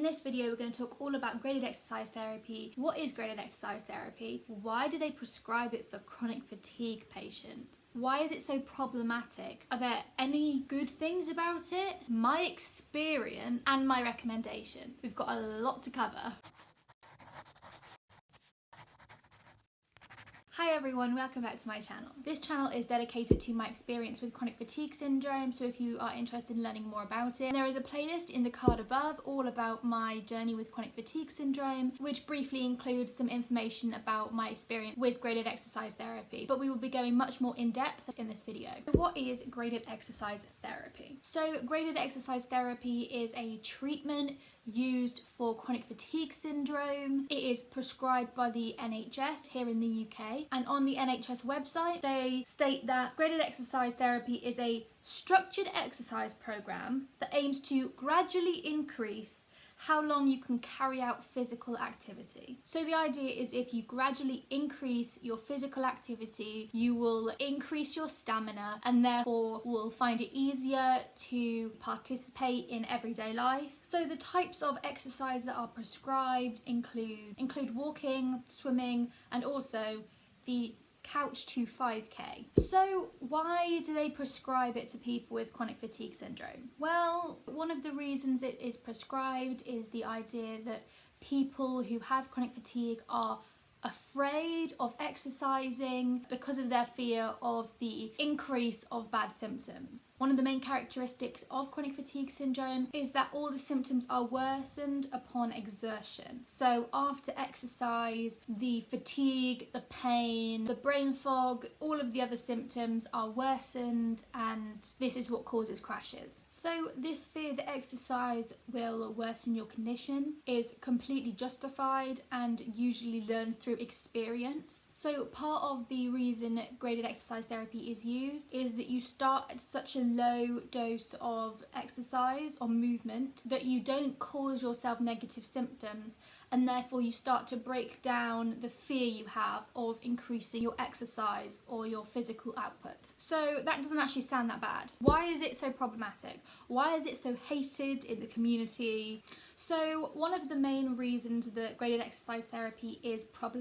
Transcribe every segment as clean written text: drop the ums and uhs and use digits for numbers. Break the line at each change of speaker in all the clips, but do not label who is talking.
In this video, we're going to talk all about graded exercise therapy. What is graded exercise therapy? Why do they prescribe it for chronic fatigue patients? Why is it so problematic? Are there any good things about it? My experience and my recommendation. We've got a lot to cover. Hi everyone, welcome back to my channel. This channel is dedicated to my experience with chronic fatigue syndrome, so if you are interested in learning more about it, there is a playlist in the card above all about my journey with chronic fatigue syndrome, which briefly includes some information about my experience with graded exercise therapy, but we will be going much more in depth in this video. What is graded exercise therapy? So graded exercise therapy is a treatment used for chronic fatigue syndrome. It is prescribed by the NHS here in the UK, and on the NHS website they state that graded exercise therapy is a structured exercise program that aims to gradually increase how long you can carry out physical activity. So the idea is if you gradually increase your physical activity, you will increase your stamina and therefore will find it easier to participate in everyday life. So the types of exercise that are prescribed include walking, swimming, and also the couch to 5k. So why do they prescribe it to people with chronic fatigue syndrome? Well, one of the reasons it is prescribed is the idea that people who have chronic fatigue are afraid of exercising because of their fear of the increase of bad symptoms. One of the main characteristics of chronic fatigue syndrome is that all the symptoms are worsened upon exertion. So after exercise, the fatigue, the pain, the brain fog, all of the other symptoms are worsened, and this is what causes crashes. So this fear that exercise will worsen your condition is completely justified and usually learned through experience. So part of the reason graded exercise therapy is used is that you start at such a low dose of exercise or movement that you don't cause yourself negative symptoms, and therefore you start to break down the fear you have of increasing your exercise or your physical output. So that doesn't actually sound that bad. Why is it so problematic? Why is it so hated in the community? So one of the main reasons that graded exercise therapy is problematic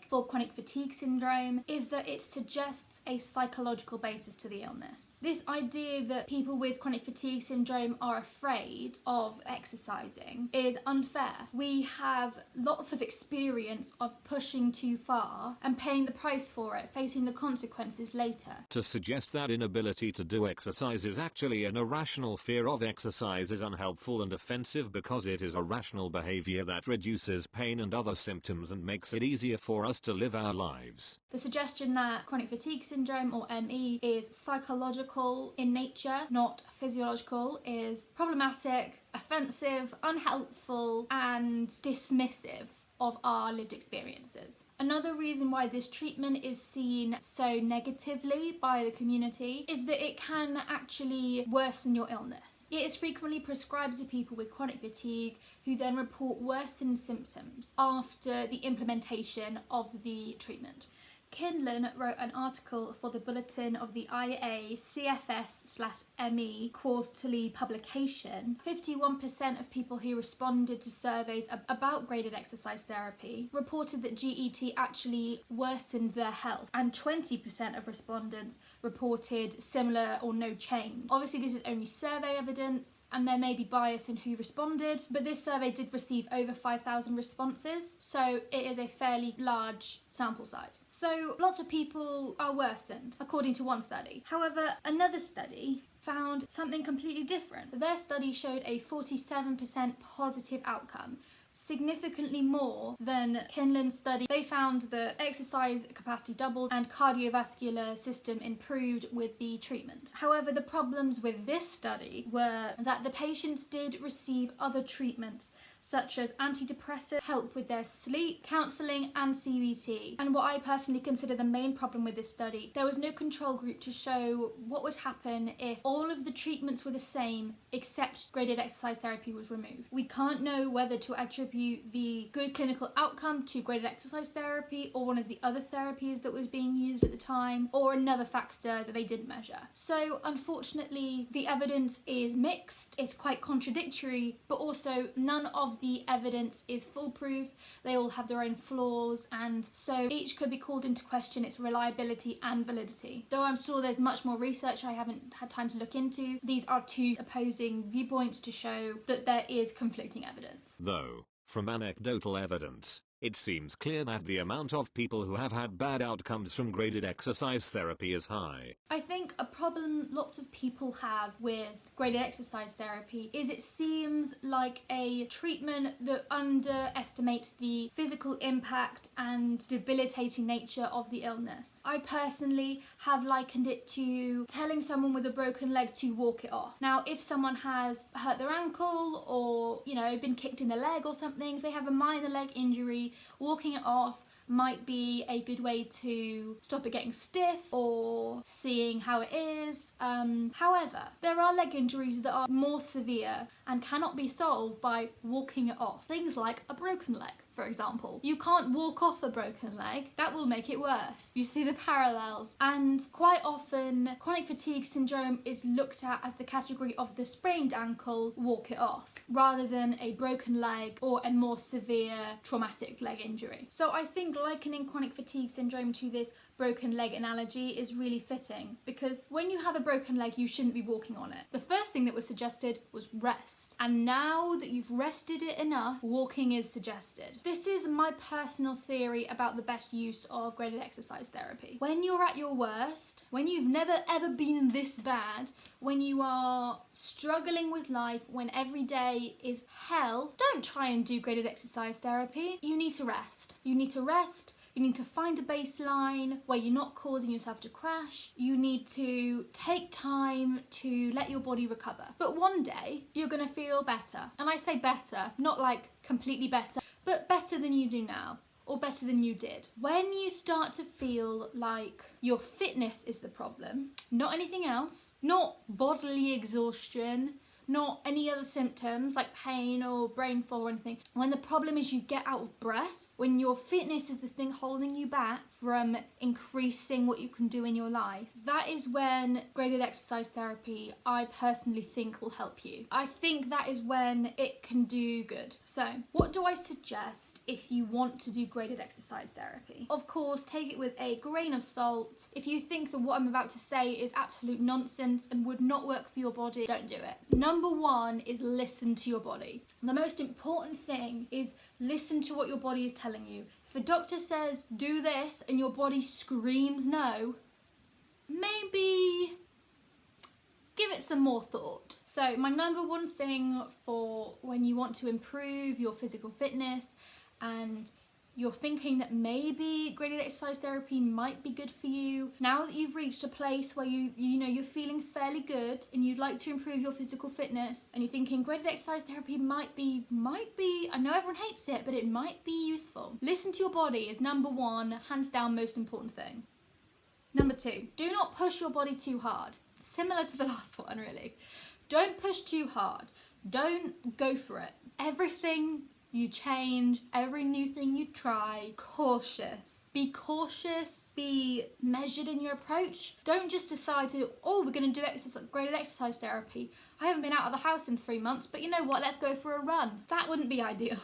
for chronic fatigue syndrome is that it suggests a psychological basis to the illness. This idea that people with chronic fatigue syndrome are afraid of exercising is unfair. We have lots of experience of pushing too far and paying the price for it, facing the consequences later.
To suggest that inability to do exercise is actually an irrational fear of exercise is unhelpful and offensive, because it is a rational behavior that reduces pain and other symptoms and makes it easier for us to live our lives.
The suggestion that chronic fatigue syndrome, or ME, is psychological in nature, not physiological, is problematic, offensive, unhelpful, and dismissive of our lived experiences. Another reason why this treatment is seen so negatively by the community is that it can actually worsen your illness. It is frequently prescribed to people with chronic fatigue who then report worsened symptoms after the implementation of the treatment. Kindlen wrote an article for the bulletin of the IACFS/ME quarterly publication. 51% of people who responded to surveys about graded exercise therapy reported that GET actually worsened their health, and 20% of respondents reported similar or no change. Obviously this is only survey evidence and there may be bias in who responded, but this survey did receive over 5,000 responses, so it is a fairly large sample size. So lots of people are worsened, according to one study. However, another study found something completely different. Their study showed a 47% positive outcome, significantly more than Kindlen's study. They found that exercise capacity doubled and cardiovascular system improved with the treatment. However, the problems with this study were that the patients did receive other treatments such as antidepressant, help with their sleep, counselling, and CBT. And what I personally consider the main problem with this study, there was no control group to show what would happen if all of the treatments were the same except graded exercise therapy was removed. We can't know whether to attribute attribute the good clinical outcome to graded exercise therapy or one of the other therapies that was being used at the time, or another factor that they didn't measure. So unfortunately, the evidence is mixed, it's quite contradictory, but also none of the evidence is foolproof. They all have their own flaws, and so each could be called into question its reliability and validity. Though I'm sure there's much more research I haven't had time to look into, these are two opposing viewpoints to show that there is conflicting evidence.
Though, from anecdotal evidence, it seems clear that the amount of people who have had bad outcomes from graded exercise therapy is high.
I think a problem lots of people have with graded exercise therapy is it seems like a treatment that underestimates the physical impact and debilitating nature of the illness. I personally have likened it to telling someone with a broken leg to walk it off. Now, if someone has hurt their ankle or, been kicked in the leg or something, if they have a minor leg injury, walking it off might be a good way to stop it getting stiff or seeing how it is. However, there are leg injuries that are more severe and cannot be solved by walking it off. Things like a broken leg, for example. You can't walk off a broken leg, that will make it worse. You see the parallels. And quite often, chronic fatigue syndrome is looked at as the category of the sprained ankle, walk it off, rather than a broken leg or a more severe traumatic leg injury. So I think likening chronic fatigue syndrome to this broken leg analogy is really fitting, because when you have a broken leg, you shouldn't be walking on it. The first thing that was suggested was rest. And now that you've rested it enough, walking is suggested. This is my personal theory about the best use of graded exercise therapy. When you're at your worst, when you've never ever been this bad, when you are struggling with life, when every day is hell, don't try and do graded exercise therapy. You need to rest. You need to rest. You need to find a baseline where you're not causing yourself to crash. You need to take time to let your body recover. But one day, you're gonna feel better. And I say better, not like completely better, but better than you do now, or better than you did. When you start to feel like your fitness is the problem, not anything else, not bodily exhaustion, not any other symptoms like pain or brain fog or anything. When the problem is you get out of breath, when your fitness is the thing holding you back from increasing what you can do in your life, that is when graded exercise therapy, I personally think, will help you. I think that is when it can do good. So, what do I suggest if you want to do graded exercise therapy? Of course, take it with a grain of salt. If you think that what I'm about to say is absolute nonsense and would not work for your body, don't do it. Number one is listen to your body. The most important thing is listen to what your body is telling you. If a doctor says do this and your body screams no, maybe give it some more thought. So my number one thing for when you want to improve your physical fitness and you're thinking that maybe graded exercise therapy might be good for you, now that you've reached a place where you're feeling fairly good and you'd like to improve your physical fitness, and you're thinking graded exercise therapy might be, I know everyone hates it, but it might be useful. Listen to your body is number one, hands down most important thing. Number two, do not push your body too hard. Similar to the last one, really. Don't push too hard. Don't go for it. Everything you change, every new thing you try, cautious. Be cautious, be measured in your approach. Don't just decide to, we're gonna do graded exercise therapy. I haven't been out of the house in 3 months, but you know what, let's go for a run. That wouldn't be ideal.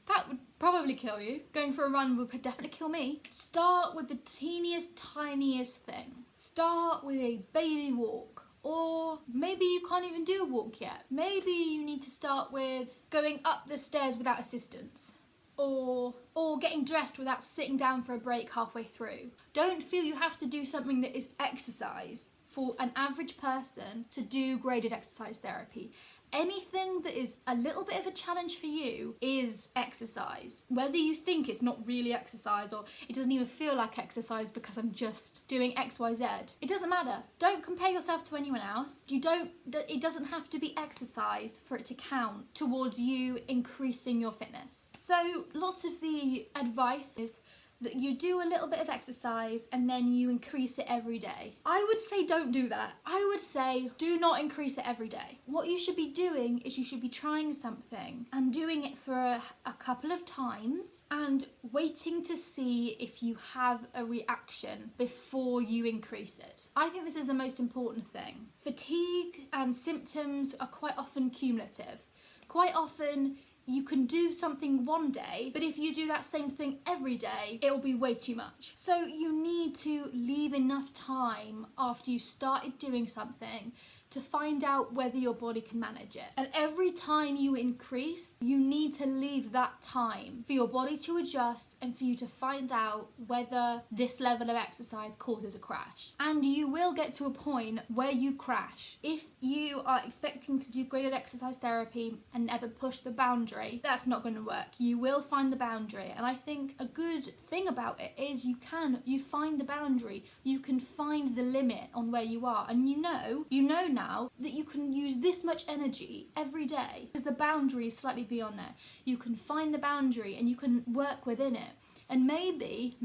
That would probably kill you. Going for a run would definitely kill me. Start with the teeniest, tiniest thing. Start with a baby walk. Or maybe you can't even do a walk yet. Maybe you need to start with going up the stairs without assistance. Or getting dressed without sitting down for a break halfway through. Don't feel you have to do something that is exercise for an average person to do graded exercise therapy. Anything that is a little bit of a challenge for you is exercise. Whether you think it's not really exercise or it doesn't even feel like exercise because I'm just doing X, Y, Z, it doesn't matter. Don't compare yourself to anyone else. It doesn't have to be exercise for it to count towards you increasing your fitness. So lots of the advice is that you do a little bit of exercise and then you increase it every day. I would say don't do that. I would say do not increase it every day. What you should be doing is you should be trying something and doing it for a couple of times and waiting to see if you have a reaction before you increase it. I think this is the most important thing. Fatigue and symptoms are quite often cumulative. Quite often you can do something one day, but if you do that same thing every day, it will be way too much. So you need to leave enough time after you started doing something to find out whether your body can manage it. And every time you increase, you need to leave that time for your body to adjust and for you to find out whether this level of exercise causes a crash. And you will get to a point where you crash. If you are expecting to do graded exercise therapy and never push the boundary, that's not going to work. You will find the boundary. And I think a good thing about it is you find the boundary. You can find the limit on where you are. And you know now that you can use this much energy every day because the boundary is slightly beyond there. You can find the boundary and you can work within it. And maybe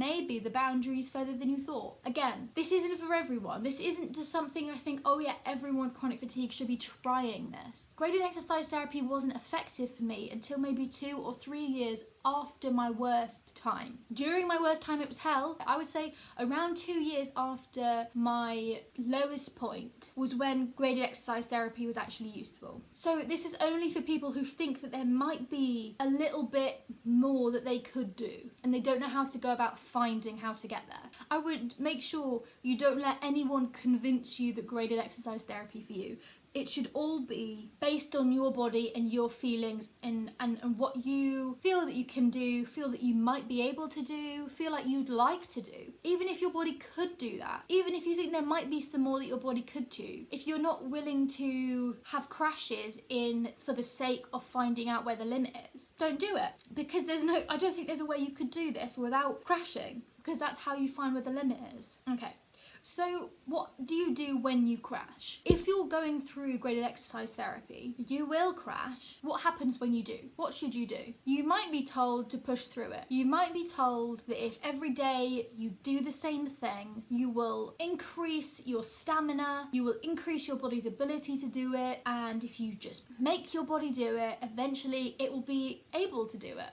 the boundary is further than you thought. Again, this isn't for everyone. This isn't just something I think, oh yeah, everyone with chronic fatigue should be trying this. Graded exercise therapy wasn't effective for me until maybe 2 or 3 years after my worst time. During my worst time, it was hell. I would say around 2 years after my lowest point was when graded exercise therapy was actually useful. So this is only for people who think that there might be a little bit more that they could do and they don't know how to go about finding how to get there. I would make sure you don't let anyone convince you that graded exercise therapy for you. It should all be based on your body and your feelings and what you feel that you can do, feel that you might be able to do, feel like you'd like to do. Even if your body could do that, even if you think there might be some more that your body could do, if you're not willing to have crashes for the sake of finding out where the limit is, don't do it. Because I don't think there's a way you could do this without crashing, because that's how you find where the limit is. Okay. So what do you do when you crash? If you're going through graded exercise therapy, you will crash. What happens when you do? What should you do? You might be told to push through it. You might be told that if every day you do the same thing, you will increase your stamina, you will increase your body's ability to do it, and if you just make your body do it, eventually it will be able to do it.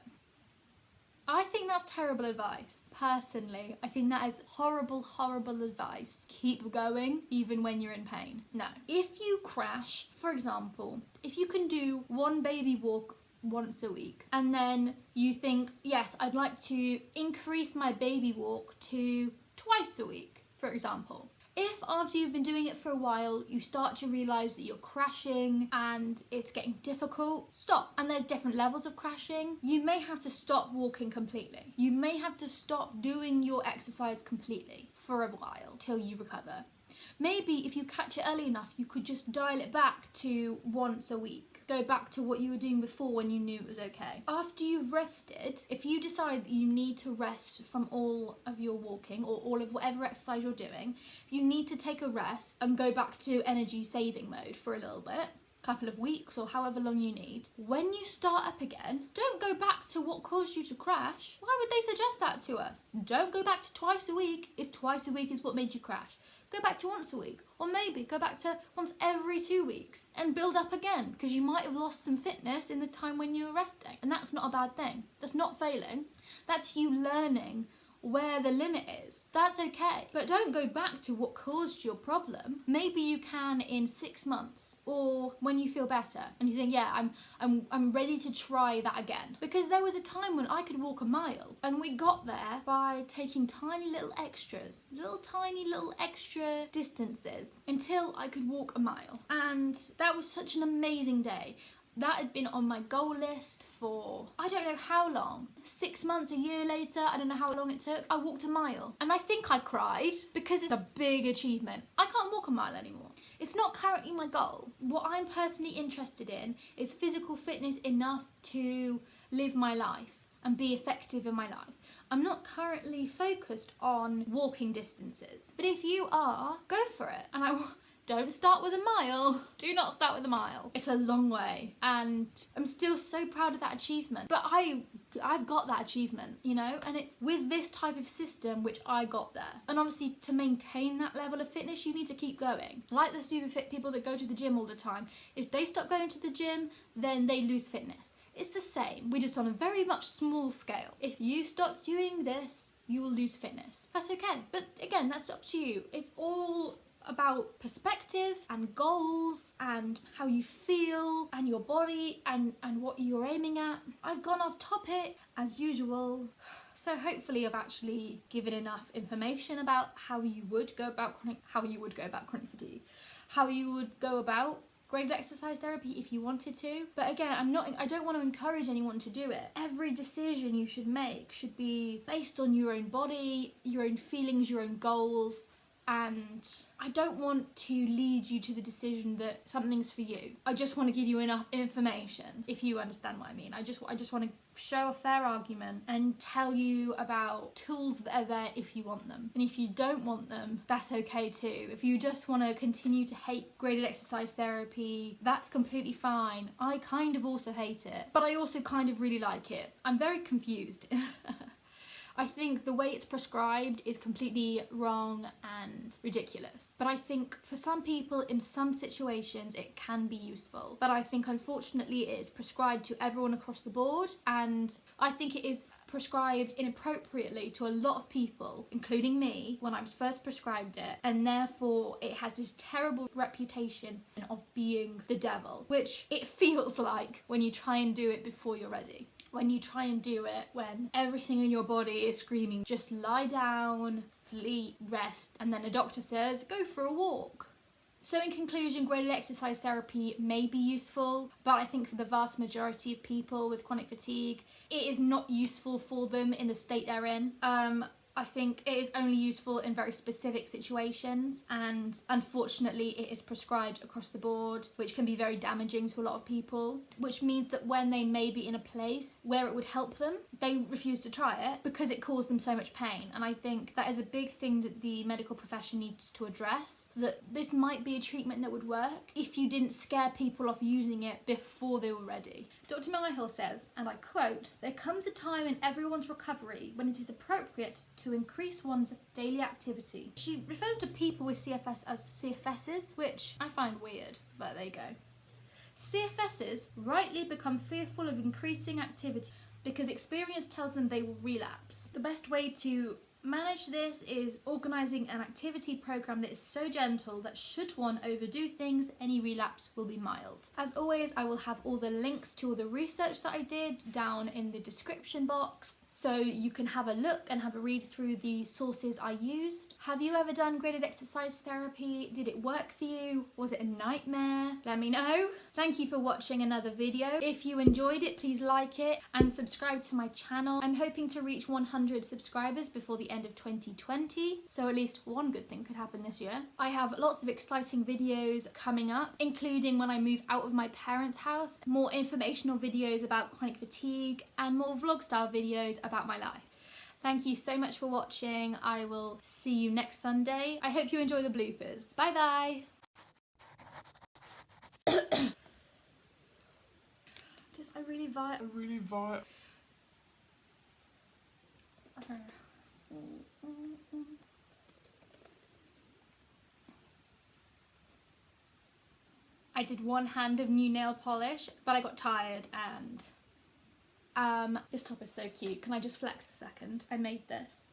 I think that's terrible advice. Personally, I think that is horrible, horrible advice. Keep going even when you're in pain. No. If you crash, for example, if you can do one baby walk once a week and then you think, yes, I'd like to increase my baby walk to twice a week, for example. If after you've been doing it for a while, you start to realise that you're crashing and it's getting difficult, stop. And there's different levels of crashing. You may have to stop walking completely. You may have to stop doing your exercise completely for a while till you recover. Maybe if you catch it early enough, you could just dial it back to once a week. Go back to what you were doing before when you knew it was okay. After you've rested, if you decide that you need to rest from all of your walking or all of whatever exercise you're doing, if you need to take a rest and go back to energy saving mode for a little bit, couple of weeks or however long you need, when you start up again, don't go back to what caused you to crash. Why would they suggest that to us? Don't go back to twice a week if twice a week is what made you crash. Go back to once a week, or maybe go back to once every 2 weeks and build up again, because you might have lost some fitness in the time when you were resting. And that's not a bad thing. That's not failing. That's you learning where the limit is. That's okay. But don't go back to what caused your problem. Maybe you can in 6 months or when you feel better and you think, yeah, I'm ready to try that again. Because there was a time when I could walk a mile and we got there by taking tiny little extras, tiny little extra distances until I could walk a mile. And that was such an amazing day. That had been on my goal list for, I don't know how long, 6 months, a year later, I don't know how long it took. I walked a mile and I think I cried because it's a big achievement. I can't walk a mile anymore. It's not currently my goal. What I'm personally interested in is physical fitness enough to live my life and be effective in my life. I'm not currently focused on walking distances, but if you are, go for it. And don't start with a mile. Do not start with a mile. It's a long way and I'm still so proud of that achievement. But I've got that achievement, you know, and it's with this type of system which I got there. And obviously to maintain that level of fitness, you need to keep going. Like the super fit people that go to the gym all the time. If they stop going to the gym, then they lose fitness. It's the same, we're just on a very much small scale. If you stop doing this, you will lose fitness. That's okay. But again, that's up to you. It's all about perspective and goals and how you feel and your body and what you're aiming at. I've gone off topic as usual. So hopefully I've actually given enough information about how you would go about chronic fatigue, how you would go about graded exercise therapy if you wanted to. But again, I don't want to encourage anyone to do it. Every decision you should make should be based on your own body, your own feelings, your own goals. And I don't want to lead you to the decision that something's for you. I just want to give you enough information, if you understand what I mean. I just want to show a fair argument and tell you about tools that are there if you want them. And if you don't want them, that's okay too. If you just want to continue to hate graded exercise therapy, that's completely fine. I kind of also hate it, but I also kind of really like it. I'm very confused. I think the way it's prescribed is completely wrong and ridiculous. But I think for some people in some situations it can be useful. But I think unfortunately it is prescribed to everyone across the board, and I think it is prescribed inappropriately to a lot of people, including me, when I was first prescribed it, and therefore it has this terrible reputation of being the devil, which it feels like when you try and do it before you're ready. When you try and do it when everything in your body is screaming, just lie down, sleep, rest, and then a doctor says, go for a walk. So in conclusion, graded exercise therapy may be useful, but I think for the vast majority of people with chronic fatigue, it is not useful for them in the state they're in. I think it is only useful in very specific situations, and unfortunately it is prescribed across the board, which can be very damaging to a lot of people, which means that when they may be in a place where it would help them, they refuse to try it because it caused them so much pain. And I think that is a big thing that the medical profession needs to address, that this might be a treatment that would work if you didn't scare people off using it before they were ready. Dr. Myhill says, and I quote, "There comes a time in everyone's recovery when it is appropriate to increase one's daily activity." She refers to people with CFS as CFSs, which I find weird, but there you go. CFSs rightly become fearful of increasing activity because experience tells them they will relapse. The best way to manage this is organising an activity programme that is so gentle that should one overdo things, any relapse will be mild. As always, I will have all the links to all the research that I did down in the description box, so you can have a look and have a read through the sources I used. Have you ever done graded exercise therapy? Did it work for you? Was it a nightmare? Let me know. Thank you for watching another video. If you enjoyed it, please like it and subscribe to my channel. I'm hoping to reach 100 subscribers before the end of 2020, so at least one good thing could happen this year. I have lots of exciting videos coming up, including when I move out of my parents' house, more informational videos about chronic fatigue, and more vlog style videos about my life. Thank you so much for watching. I will see you next Sunday. I hope you enjoy the bloopers. Bye bye. I really vi- I did one hand of new nail polish, but I got tired and this top is so cute. Can I just flex a second? I made this.